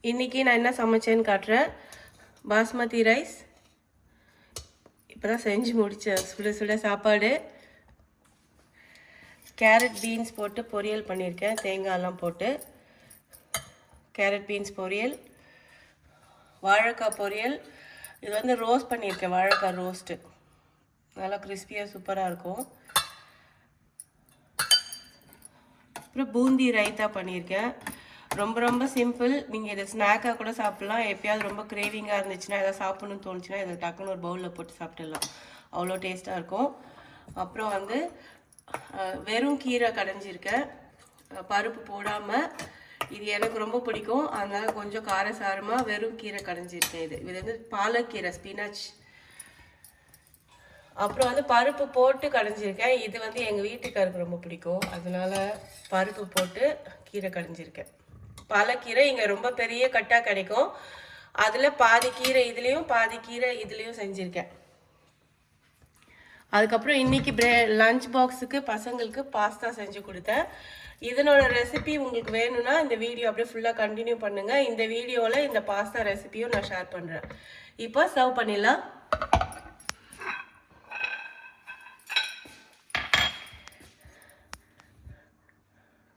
இன்றைக்கி நான் என்ன சமைச்சேன்னு காட்டுறேன். பாஸ்மதி ரைஸ் இப்போ தான் செஞ்சு முடித்தேன். சுட சுட சாப்பாடு. கேரட் பீன்ஸ் போட்டு பொரியல் பண்ணியிருக்கேன். தேங்காயெல்லாம் போட்டு கேரட் பீன்ஸ் பொரியல், வாழைக்காய் பொரியல். இது வந்து ரோஸ்ட் பண்ணியிருக்கேன், வாழைக்காய் ரோஸ்ட்டு. நல்லா கிறிஸ்பியாக சூப்பராக இருக்கும். அப்புறம் பூந்தி ரைத்தா பண்ணியிருக்கேன். ரொம்ப ரொம்ப சிம்பிள். நீங்கள் இதை ஸ்நாக்காக கூட சாப்பிட்லாம். எப்பயாவது ரொம்ப கிரேவிங்காக இருந்துச்சுன்னா, எதாவது சாப்பிட்ணுன்னு தோணுச்சுன்னா இதை டக்குன்னு ஒரு பவுலில் போட்டு சாப்பிட்டுடலாம். அவ்வளோ டேஸ்ட்டாக இருக்கும். அப்புறம் வந்து வெறும் கீரை கடைஞ்சிருக்கேன், பருப்பு போடாமல். இது எனக்கு ரொம்ப பிடிக்கும், அதனால் கொஞ்சம் காரசாரமாக வெறும் கீரை கடைஞ்சிருக்கேன். இது வந்து பாலக்கீரை, ஸ்பினாச். அப்புறம் வந்து பருப்பு போட்டு கடைஞ்சிருக்கேன். இது வந்து எங்கள் வீட்டுக்காருக்கு ரொம்ப பிடிக்கும், அதனால் பருப்பு போட்டு கீரை கடைஞ்சிருக்கேன். பாலக்கீரை இங்கே ரொம்ப பெரிய கட்டாக கிடைக்கும். அதில் பாதி கீரை இதுலேயும் பாதி கீரை இதுலேயும் செஞ்சுருக்கேன். அதுக்கப்புறம் இன்றைக்கி லஞ்ச் பாக்ஸுக்கு பசங்களுக்கு பாஸ்தா செஞ்சு கொடுத்தேன். இதனோட ரெசிபி உங்களுக்கு வேணும்னா இந்த வீடியோ அப்படியே ஃபுல்லாக கண்டினியூ பண்ணுங்கள். இந்த வீடியோவில் இந்த பாஸ்தா ரெசிபியும் நான் ஷேர் பண்ணுறேன். இப்போ சர்வ் பண்ணிடலாம்.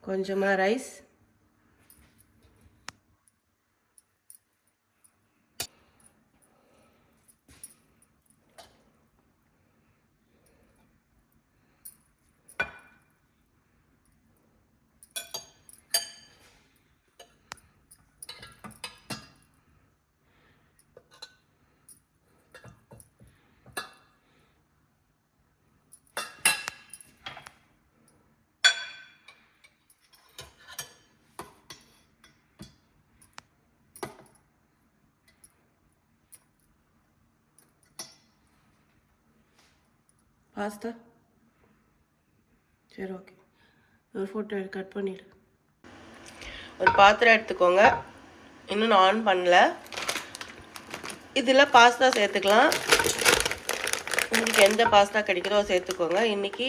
கொஞ்சமாக ரைஸ், பாஸ்தா. சரி, ஓகே. ஒரு ஃபோட்டோ கட் பண்ணிவிடு. ஒரு பாத்திரம் எடுத்துக்கோங்க. இன்னும் நான் ஆன் பண்ணல. இதில் பாஸ்தா சேர்த்துக்கலாம். உங்களுக்கு எந்த பாஸ்தா கிடைக்கிறதோ சேர்த்துக்கோங்க. இன்றைக்கி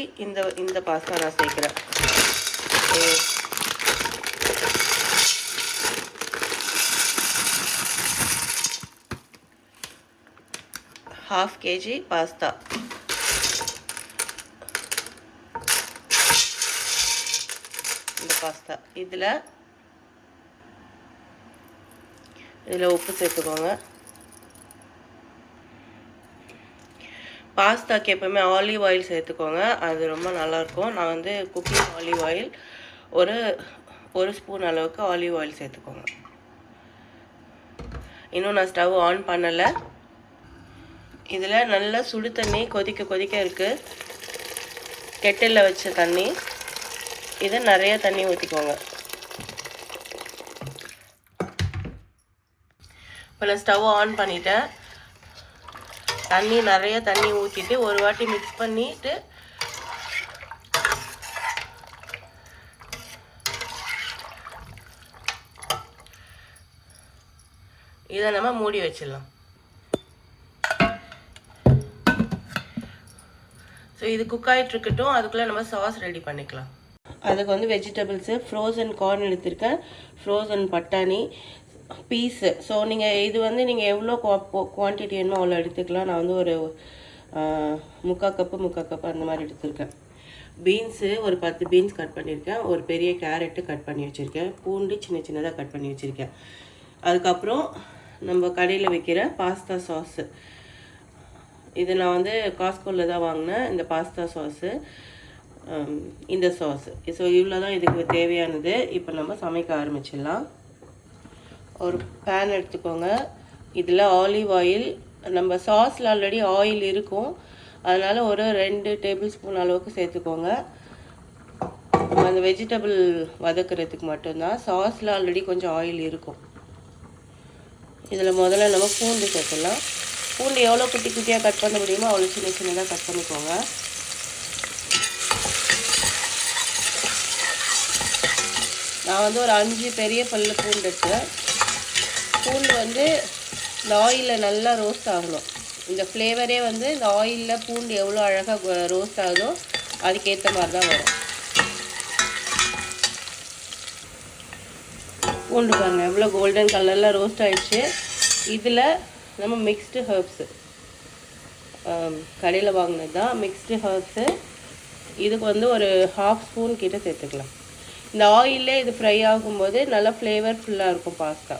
இந்த பாஸ்தா நான் சேர்க்குறேன். 1/2 kg பாஸ்தா. இந்த பாஸ்தா இதில் உப்பு சேர்த்துக்கோங்க. பாஸ்தாக்கு எப்போவுமே ஆலிவ் ஆயில் சேர்த்துக்கோங்க, அது ரொம்ப நல்லாயிருக்கும். நான் வந்து குக்கிங் ஆலிவ் ஆயில் ஒரு ஸ்பூன் அளவுக்கு ஆலிவ் ஆயில் சேர்த்துக்கோங்க. இன்னும் நான் ஸ்டவ் ஆன் பண்ணலை. இதில் நல்லா சுடு தண்ணி கொதிக்க இருக்குது. கெட்டிலில் வச்ச தண்ணி. இதை நிறைய தண்ணி ஊற்றிக்கோங்க. இப்போ நான் ஸ்டவ் ஆன் பண்ணிட்டேன். நிறைய தண்ணி ஊற்றிட்டு ஒரு வாட்டி மிக்ஸ் பண்ணிவிட்டு இதை நம்ம மூடி வச்சிடலாம். ஸோ இது குக் ஆகிட்டு இருக்கட்டும். அதுக்குள்ளே நம்ம சாஸ் ரெடி பண்ணிக்கலாம். அதுக்கு வந்து வெஜிடபிள்ஸு, ஃப்ரோசன் கார்ன் எடுத்திருக்கேன், ஃப்ரோசன் பட்டாணி, பீஸு. ஸோ இது வந்து நீங்கள் எவ்வளோ குவான்டிட்டி வேணுமோ அவ்வளோ எடுத்துக்கலாம். நான் வந்து ஒரு 3/4 கப்பு அந்த மாதிரி எடுத்திருக்கேன். பீன்ஸு ஒரு 10 பீன்ஸ் கட் பண்ணியிருக்கேன். ஒரு பெரிய கேரட்டு கட் பண்ணி வச்சுருக்கேன். பூண்டு சின்னதாக கட் பண்ணி வச்சுருக்கேன். அதுக்கப்புறம் நம்ம கடையில் வைக்கிற பாஸ்தா சாஸு. இது நான் வந்து காஸ்கோவில் தான் வாங்கினேன், இந்த பாஸ்தா சாஸு. இந்த சாஸு. ஸோ இவ்வளோ தான் இதுக்கு தேவையானது. இப்போ நம்ம சமைக்க ஆரம்பிச்சிடலாம். ஒரு பேன் எடுத்துக்கோங்க. இதில் ஆலிவ் ஆயில், நம்ம சாஸில் ஆல்ரெடி ஆயில் இருக்கும், அதனால் ஒரு 2 டேபிள் ஸ்பூன் அளவுக்கு சேர்த்துக்கோங்க. அந்த வெஜிடபிள் வதக்கிறதுக்கு மட்டும்தான். சாஸில் ஆல்ரெடி கொஞ்சம் ஆயில் இருக்கும். இதில் முதல்ல நம்ம பூண்டு சேர்த்துடலாம். பூண்டு எவ்வளோ குட்டி குட்டியாக கட் பண்ண முடியுமோ அவ்வளோ சின்னதாக கட் பண்ணிக்கோங்க. நான் வந்து ஒரு 5 பெரிய பல்லு பூண்டு எடுத்தேன். பூண்டு வந்து இந்த ஆயிலில் நல்லா ரோஸ்ட் ஆகணும். இந்த ஃப்ளேவரே வந்து இந்த ஆயிலில் பூண்டு எவ்வளோ அழகாக ரோஸ்ட் ஆகுதோ அதுக்கேற்ற மாதிரி தான் வரும். பூண்டு பாருங்கள் எவ்வளோ கோல்டன் கலரில் ரோஸ்ட் ஆகிடுச்சு. இதில் நம்ம மிக்ஸ்டு ஹர்ப்ஸு கடையில் வாங்கினது தான் மிக்ஸ்டு ஹர்ப்ஸு. இதுக்கு வந்து ஒரு 1/2 ஸ்பூன் கிட்ட சேர்த்துக்கலாம். இந்த ஆயிலே இது ஃப்ரை ஆகும்போது நல்லா ஃப்ளேவர்ஃபுல்லாக இருக்கும் பாஸ்தா.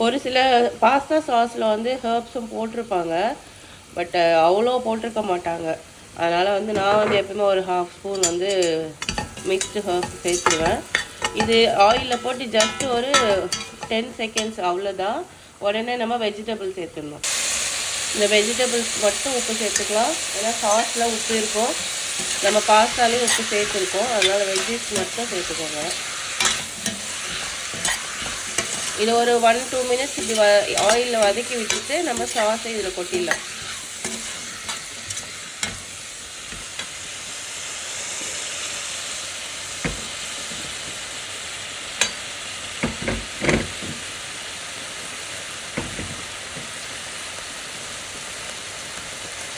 ஒரு சில பாஸ்தா சாஸில் வந்து ஹர்ப்ஸும் போட்டிருப்பாங்க, பட் அவ்வளோ போட்டிருக்க மாட்டாங்க. அதனால் வந்து நான் வந்து எப்பவுமே ஒரு 1/2 ஸ்பூன் வந்து மிக்ஸ்டு ஹர்ப்ஸ் சேர்த்துருவேன். இது ஆயிலில் போட்டு ஜஸ்ட் ஒரு 10 செகண்ட்ஸ் அவ்வளோதான். உடனே நம்ம வெஜிடபிள் சேர்த்துடணும். இந்த வெஜிடபிள்ஸ் மட்டும் உப்பு சேர்த்துக்கலாம், ஏன்னா சாஸில் உப்பு இருக்கும், நம்ம பாஸ்தாலேயும் உப்பு சேர்த்துருக்கோம். அதனால் வெஜ்ஜிஸ் மட்டும் சேர்த்துக்கோங்க. இதை ஒரு 1-2 மினிட்ஸ் இப்படி ஆயிலில் வதக்கி விட்டுட்டு நம்ம சாஸை இதில் கொட்டிடலாம்.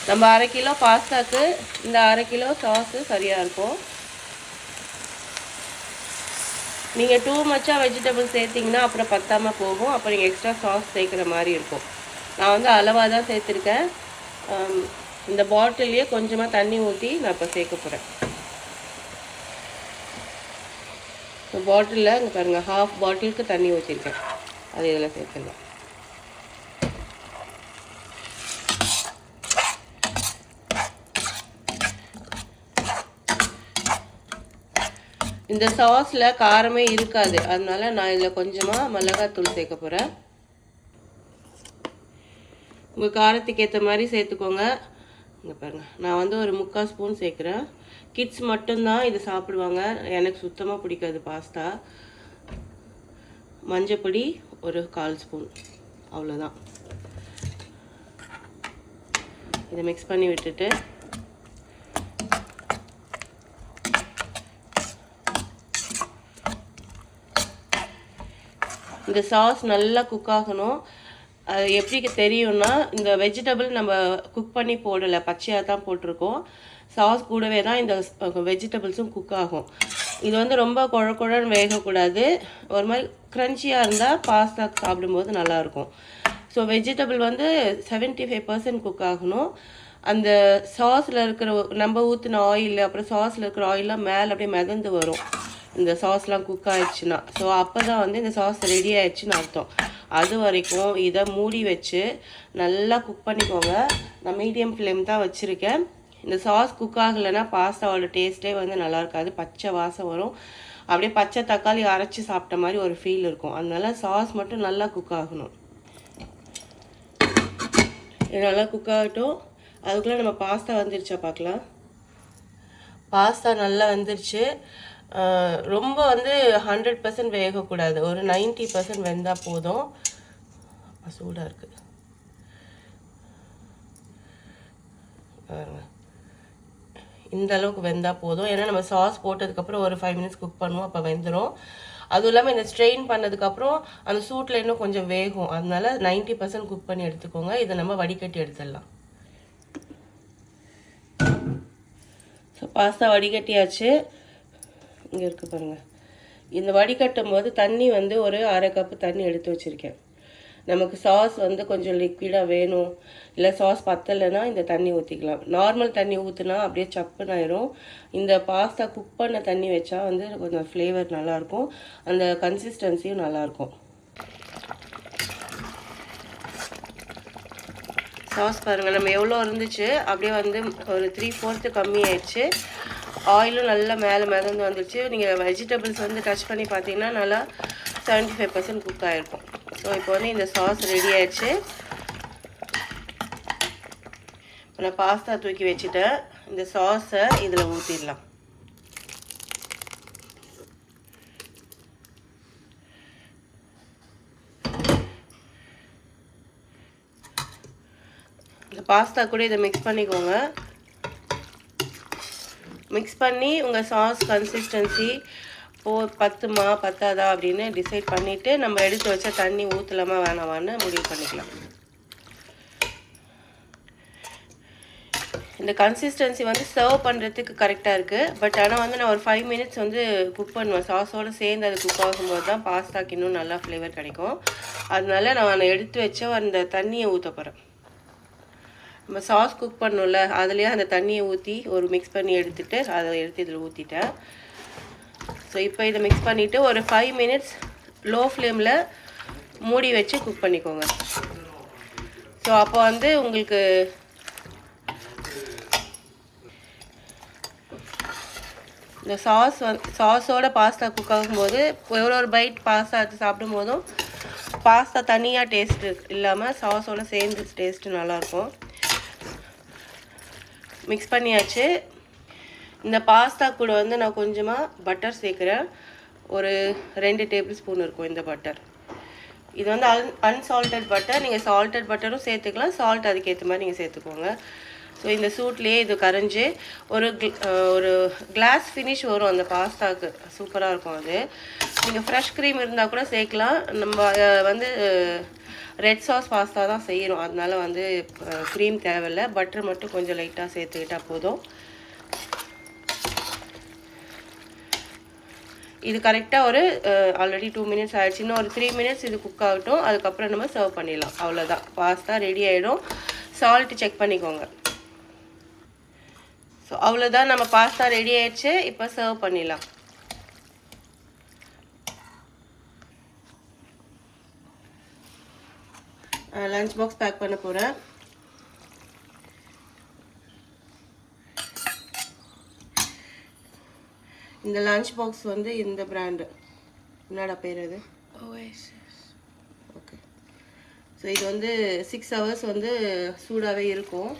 நம்ம 1/2 கிலோ பாஸ்தாக்கு இந்த 1/2 கிலோ சாஸு சரியாக இருக்கும். நீங்கள் டூ மச்சாக வெஜிடபிள் சேர்த்திங்கன்னா அப்புறம் பத்தாமல் போகும். அப்புறம் நீங்கள் எக்ஸ்ட்ரா சாஸ் சேர்க்குற மாதிரி இருக்கும். நான் வந்து அளவாக தான் சேர்த்துருக்கேன். இந்த பாட்டில்லையே கொஞ்சமாக தண்ணி ஊற்றி நான் இப்போ சேர்க்க போகிறேன். இந்த பாட்டிலில் இங்கே பாருங்கள் 1/2 பாட்டிலுக்கு தண்ணி ஊற்றிருக்கேன். அது இதில் சேர்த்துடலாம். இந்த சாஸில் காரமே இருக்காது, அதனால நான் இதில் கொஞ்சமாக மிளகாத்தூள் சேர்க்க போகிறேன். உங்கள் காரத்துக்கு ஏற்ற மாதிரி சேர்த்துக்கோங்க. இங்கே பாருங்கள், நான் வந்து ஒரு 3/4 ஸ்பூன் சேர்க்குறேன். கிட்ஸ் மட்டும்தான் இது சாப்பிடுவாங்க, எனக்கு சுத்தமாக பிடிக்காது பாஸ்தா. மஞ்சப்பொடி ஒரு 1/4 ஸ்பூன், அவ்வளோதான். இதை மிக்ஸ் பண்ணி விட்டுட்டு இந்த சாஸ் நல்லா குக் ஆகணும். அது எப்படி தெரியும்னா, இந்த வெஜிடபிள் நம்ம குக் பண்ணி போடலை, பச்சையாக தான் போட்டிருக்கோம். சாஸ் கூடவே தான் இந்த வெஜிடபிள்ஸும் குக் ஆகும். இது வந்து ரொம்ப குழன்னு வேகக்கூடாது, ஒரு மாதிரி க்ரன்ச்சியாக இருந்தால் பாஸ்தா சாப்பிடும்போது நல்லாயிருக்கும். ஸோ வெஜிடபிள் வந்து 75% குக் ஆகணும். அந்த சாஸில் இருக்கிற நம்ம ஊற்றின ஆயில், அப்புறம் சாஸில் இருக்கிற ஆயிலெலாம் மேலே அப்படியே மிதந்து வரும் இந்த சாஸ்லாம் குக் ஆகிடுச்சுன்னா. ஸோ அப்போ தான் வந்து இந்த சாஸ் ரெடி ஆகிடுச்சின்னு அர்த்தம். அது வரைக்கும் இதை மூடி வச்சு நல்லா குக் பண்ணிக்கோங்க. நான் மீடியம் ஃப்ளேம் தான் வச்சுருக்கேன். இந்த சாஸ் குக் ஆகலைன்னா பாஸ்தாவோட டேஸ்ட்டே வந்து நல்லா இருக்காது, பச்சை வாசம் வரும். அப்படியே பச்சை தக்காளி அரைச்சி சாப்பிட்ட மாதிரி ஒரு ஃபீல் இருக்கும். அதனால சாஸ் மட்டும் நல்லா குக் ஆகணும். இது நல்லா குக் ஆகட்டும். அதுக்குள்ளே நம்ம பாஸ்தா வந்துருச்சா பார்க்கலாம். பாஸ்தா நல்லா வந்துருச்சு. ரொம்ப வந்து 100% வேகக்கூடாது, ஒரு 90% வெந்தால் போதும். சூடாக இருக்குது. இந்த அளவுக்கு வெந்தால் போதும். ஏன்னா நம்ம சாஸ் போட்டதுக்கப்புறம் ஒரு 5 மினிட்ஸ் குக் பண்ணுவோம், அப்போ வெந்துடும். அதுவும் இல்லாமல் இந்த ஸ்ட்ரெயின் பண்ணதுக்கப்புறம் அந்த சூட்டில் இன்னும் கொஞ்சம் வேகும். அதனால 90% குக் பண்ணி எடுத்துக்கோங்க. இதை நம்ம வடிகட்டி எடுத்துடலாம். ஸோ பாஸ்தா வடிகட்டியாச்சு. இங்கே இருக்குது பாருங்கள். இந்த வடிகட்டும் போது தண்ணி வந்து ஒரு 1/2 கப்பு தண்ணி எடுத்து வச்சுருக்கேன். நமக்கு சாஸ் வந்து கொஞ்சம் லிக்விடாக வேணும், இல்லை சாஸ் பத்தலைன்னா இந்த தண்ணி ஊற்றிக்கலாம். நார்மல் தண்ணி ஊற்றுனா அப்படியே சப்புன்னு ஆயிரும். இந்த பாஸ்தா குக் பண்ண தண்ணி வச்சா வந்து கொஞ்சம் ஃப்ளேவர் நல்லாயிருக்கும், அந்த கன்சிஸ்டன்சியும் நல்லாயிருக்கும். சாஸ் பாருங்கள், நம்ம எவ்வளோ இருந்துச்சு அப்படியே வந்து ஒரு 3/4 கம்மி ஆயிடுச்சு. ஆயிலும் நல்லா மேலே மிதந்து வந்துடுச்சு. நீங்கள் வெஜிடபிள்ஸ் வந்து டச் பண்ணி பார்த்தீங்கன்னா நல்லா 75% குக் ஆகிருக்கும். ஸோ இப்போ வந்து இந்த சாஸ் ரெடி ஆயிடுச்சு. நான் பாஸ்தா தூக்கி வச்சுட்டேன். இந்த சாஸை இதில் ஊற்றிடலாம். இந்த பாஸ்தா கூட இதை மிக்ஸ் பண்ணிக்கோங்க. மிக்ஸ் பண்ணி உங்கள் சாஸ் கன்சிஸ்டன்சி பத்துமா பத்தாதா அப்படின்னு டிசைட் பண்ணிவிட்டு நம்ம எடுத்து வச்ச தண்ணி ஊற்றலாமா வேணாமான்னு முடிவு பண்ணிக்கலாம். இந்த கன்சிஸ்டன்சி வந்து சர்வ் பண்ணுறதுக்கு கரெக்டாக இருக்குது. பட் ஆனால் வந்து நான் ஒரு 5 மினிட்ஸ் வந்து குக் பண்ணுவேன். சாஸோடு சேர்ந்து அது குக் ஆகும்போது தான் பாஸ்தாக்கு இன்னும் நல்லா ஃப்ளேவர் கிடைக்கும். அதனால நான் எடுத்து வச்ச அந்த தண்ணியை ஊற்ற போகிறேன். நம்ம சாஸ் குக் பண்ணோம்ல, அதுலேயே அந்த தண்ணியை ஊற்றி ஒரு மிக்ஸ் பண்ணி எடுத்துகிட்டு அதை எடுத்து இதில் ஊற்றிட்டேன். ஸோ இப்போ இதை மிக்ஸ் பண்ணிவிட்டு ஒரு 5 மினிட்ஸ் லோ ஃப்ளேமில் மூடி வச்சு குக் பண்ணிக்கோங்க. ஸோ அப்போ வந்து உங்களுக்கு இந்த சாஸோட பாஸ்தா குக் ஆகும்போது ஒரு பைட் பாஸ்தா எடுத்து சாப்பிடும் போதும் பாஸ்தா தனியாக டேஸ்ட்டு இல்லாமல் சாஸோடு சேர்ந்து டேஸ்ட்டு நல்லாயிருக்கும். மிக்ஸ் பண்ணியாச்சு. இந்த பாஸ்தா கூட வந்து நான் கொஞ்சமாக பட்டர் சேர்க்குறேன். ஒரு 2 டேபிள் ஸ்பூன் இருக்கும் இந்த பட்டர். இது வந்து அன்சால்டட் பட்டர். நீங்கள் சால்டட் பட்டரும் சேர்த்துக்கலாம். சால்ட் அதுக்கேற்ற மாதிரி நீங்கள் சேர்த்துக்கோங்க. ஸோ இந்த சூட்லேயே இது கரைஞ்சி ஒரு கிளாஸ் ஃபினிஷ் வரும் அந்த பாஸ்தாவுக்கு. சூப்பராக இருக்கும் அது. நீங்கள் ஃப்ரெஷ் க்ரீம் இருந்தால் கூட சேர்க்கலாம். நம்ம வந்து ரெட் சாஸ் பாஸ்தா தான் செய்கிறோம், அதனால வந்து க்ரீம் தேவையில்லை. பட்டர் மட்டும் கொஞ்சம் லைட்டாக சேர்த்துக்கிட்டால் போதும். இது கரெக்டாக ஒரு ஆல்ரெடி 2 மினிட்ஸ் ஆகிடுச்சு. இன்னும் ஒரு 3 மினிட்ஸ் இது குக் ஆகட்டும். அதுக்கப்புறம் நம்ம சர்வ் பண்ணிடலாம். அவ்வளோதான், பாஸ்தா ரெடி ஆகிடும். சால்ட்டு செக் பண்ணிக்கோங்க. ஸோ அவ்வளோதான், நம்ம பாஸ்தா ரெடி ஆகிடுச்சு. இப்போ சர்வ் பண்ணிடலாம். லஞ்ச் பாக்ஸ் பேக் பண்ண போகிறேன். இந்த லஞ்ச் பாக்ஸ் வந்து இந்த பிராண்டு என்னடா பேர் அது? Oasis. ஓகே. ஸோ இது வந்து 6 ஹவர்ஸ் வந்து சூடாகவே இருக்கும்.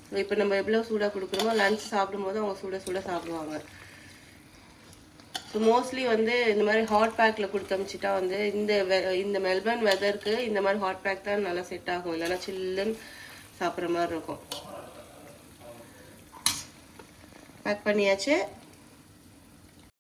ஸோ இப்போ நம்ம எவ்வளோ சூடாக கொடுக்குறோமோ லஞ்ச் சாப்பிடும்போது அவங்க சுட சாப்பிடுவாங்க. ஸோ மோஸ்ட்லி வந்து இந்த மாதிரி ஹாட் பேக்கில் கொடுத்து அமிச்சிட்டா வந்து இந்த மெல்பர்ன் வெதருக்கு இந்த மாதிரி ஹாட் பேக் தான் நல்லா செட் ஆகும். இல்லைன்னா சில்லுன்னு சாப்பிட்ற மாதிரி இருக்கும். பேக் பண்ணியாச்சு.